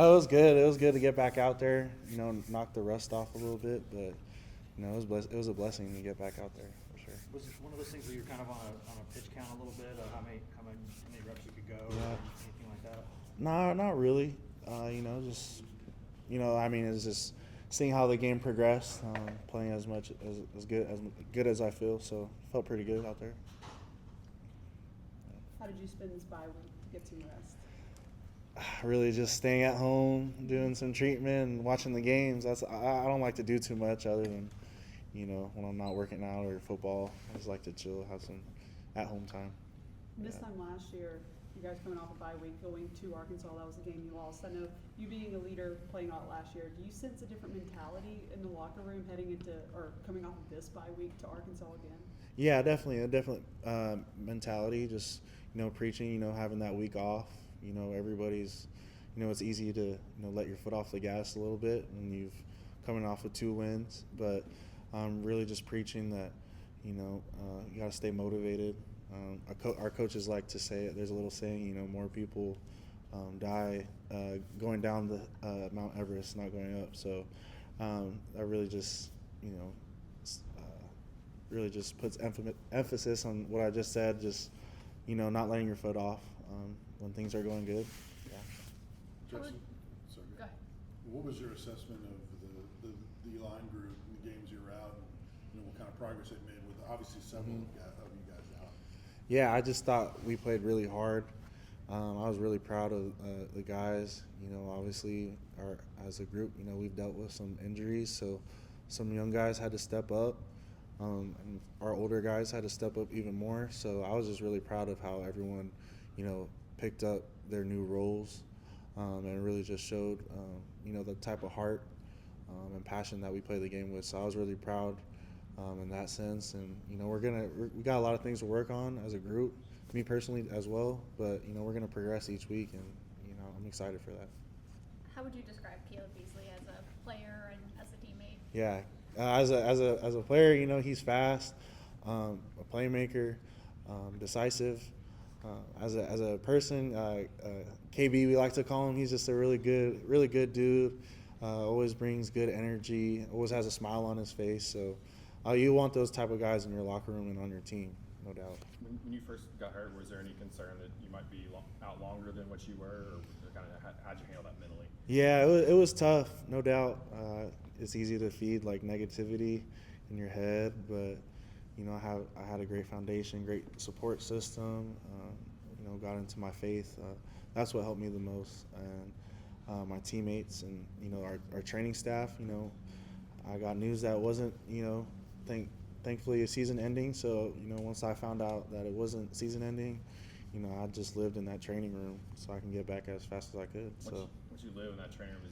Oh, it was good. It was good to get back out there. Knock the rust off a little bit, but it was a blessing to get back out there for sure. Was it one of those things where you're kind of on a pitch count a little bit of how many reps you could go or Yeah. anything like that? No, not really. Just I mean, it's just seeing how the game progressed, playing as much as good as I feel. So felt pretty good out there. How did you spend this bye week to get some rest? Really, just staying at home, doing some treatment, and watching the games. I don't like to do too much other than when I'm not working out or football. I just like to chill, have some at home time. This time last year, you guys coming off a bye week, going to Arkansas, that was a game you lost. I know you being a leader playing out last year, do you sense a different mentality in the locker room heading into or coming off of this bye week to Arkansas again? Yeah, definitely, a different mentality. Just preaching, having that week off. Everybody's, it's easy to let your foot off the gas a little bit when you've coming off with 2 wins, but really just preaching that you got to stay motivated. Our coaches like to say, there's a little saying, more people die going down the Mount Everest, not going up. So I really just really just puts emphasis on what I just said, just not letting your foot off when things are going good. Yeah. Jaxson, sorry. Go ahead. What was your assessment of the line group in the games you were out, and what kind of progress they've made with obviously several of you guys out? Yeah, I just thought we played really hard. I was really proud of the guys. Obviously, as a group, we've dealt with some injuries, so some young guys had to step up, and our older guys had to step up even more. So I was just really proud of how everyone, picked up their new roles, and really just showed, the type of heart and passion that we play the game with. So I was really proud in that sense, and we got a lot of things to work on as a group, me personally as well, but we're gonna progress each week, and I'm excited for that. How would you describe Caleb Beasley as a player and as a teammate? Yeah, as a player, he's fast, a playmaker, decisive. As a person, KB, we like to call him. He's just a really good dude. Always brings good energy. Always has a smile on his face. So you want those type of guys in your locker room and on your team, no doubt. When you first got hurt, was there any concern that you might be out longer than what you were, or kind of how'd you handle that mentally? Yeah, it was tough, no doubt. It's easy to feed like negativity in your head, but I had a great foundation, great support system. Got into my faith. That's what helped me the most, and my teammates and our training staff. I got news that wasn't thankfully a season ending. So once I found out that it wasn't season ending, I just lived in that training room so I can get back as fast as I could. Once you live in that training room,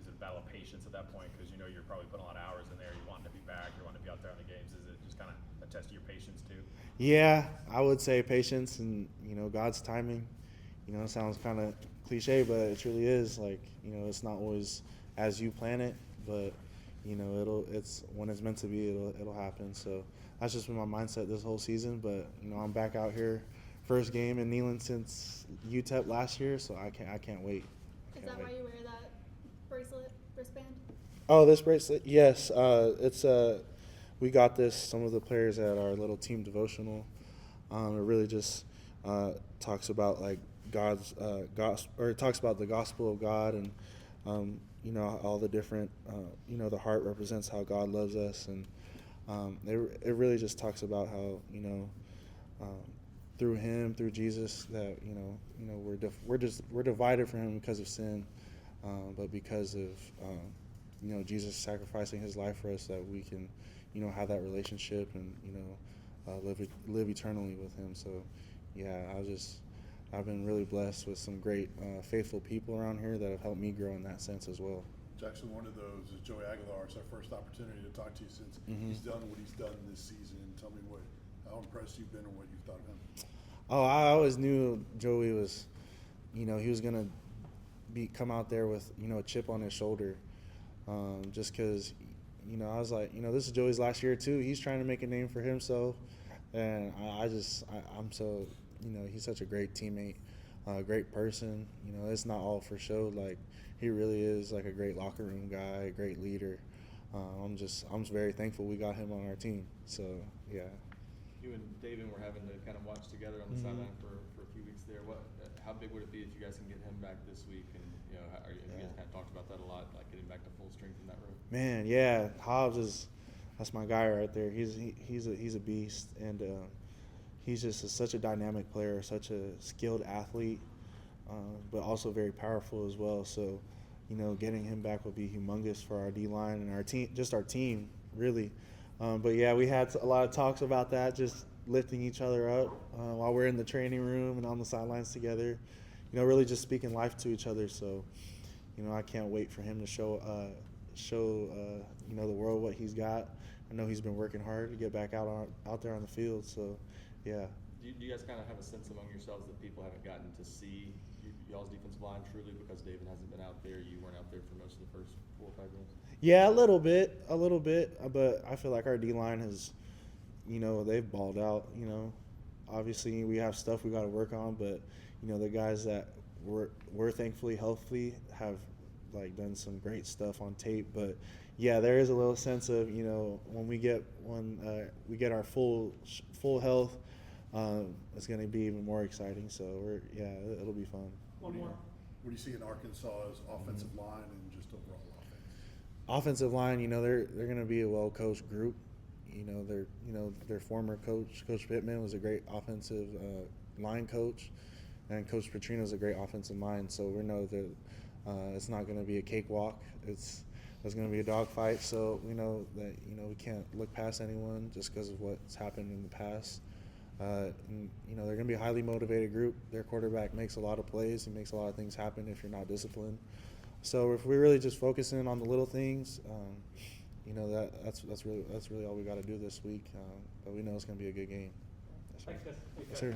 is it a battle of patience at that point? Because you're probably putting a lot of hours in there. You want to be back. You want to be out there on the games. Is it just kind of a test of your patience too? Yeah, I would say patience and God's timing. It sounds kind of cliche, but it truly is. Like it's not always as you plan it, but it's when it's meant to be, it'll happen. So that's just been my mindset this whole season. But I'm back out here, first game in Neyland since UTEP last year, so I can't wait. Is that why you wear that wristband? Oh, this bracelet? Yes, it's we got this. Some of the players at our little team devotional. It really just talks about like God's or it talks about the gospel of God and all the different the heart represents how God loves us, and it really just talks about how through Him, through Jesus, that we're divided from Him because of sin, but because of Jesus sacrificing His life for us, that we can have that relationship and live eternally with Him. So yeah, I've been really blessed with some great faithful people around here that have helped me grow in that sense as well. Jaxson, one of those is Joey Aguilar. It's our first opportunity to talk to you since he's done what he's done this season. Tell me how impressed you've been and what you've thought of him. Oh, I always knew Joey was, he was gonna come out there with a chip on his shoulder, just because, I was like, this is Joey's last year too. He's trying to make a name for himself, and I'm so, he's such a great teammate. great person. You know, it's not all for show. Like, he really is like a great locker room guy, a great leader. I'm just very thankful we got him on our team. So yeah. You and Daevin were having to kind of watch together on the Mhm. sideline for a few weeks there. How big would it be if you guys can get him back this week? And you know, have you guys kind of talked about that a lot, like getting back to full strength in that room? Man, yeah, Hobbs that's my guy right there. He's a beast, and he's just such a dynamic player, such a skilled athlete, but also very powerful as well. So, you know, getting him back will be humongous for our D line and our team, just our team, really. But yeah, we had a lot of talks about that, just lifting each other up while we're in the training room and on the sidelines together. You know, really just speaking life to each other. So, you know, I can't wait for him to show you know, the world what he's got. I know he's been working hard to get back out there on the field. So, yeah. Do you guys kind of have a sense among yourselves that people haven't gotten to see y'all's defensive line truly because Daevin hasn't been out there? You weren't out there for most of the first 4 or 5 games. Yeah, a little bit, but I feel like our D line has, you know, they've balled out. You know, obviously we have stuff we got to work on, but you know, the guys that were thankfully healthy have like done some great stuff on tape. But yeah, there is a little sense of, you know, when we get our full health, it's going to be even more exciting. So it'll be fun. One more. What do you see in Arkansas's offensive line and just overall offense? Offensive line, you know, they're going to be a well-coached group. You know, their former coach, Coach Pittman, was a great offensive line coach, and Coach Petrino is a great offensive mind. So we know that it's not going to be a cakewalk. It's going to be a dogfight. So we know that, you know, we can't look past anyone just because of what's happened in the past. And, you know, they're going to be a highly motivated group. Their quarterback makes a lot of plays. He makes a lot of things happen if you're not disciplined. So if we're really just focusing on the little things, you know, that's really all we got to do this week. But we know it's going to be a good game. Thanks, guys. Yes, sir.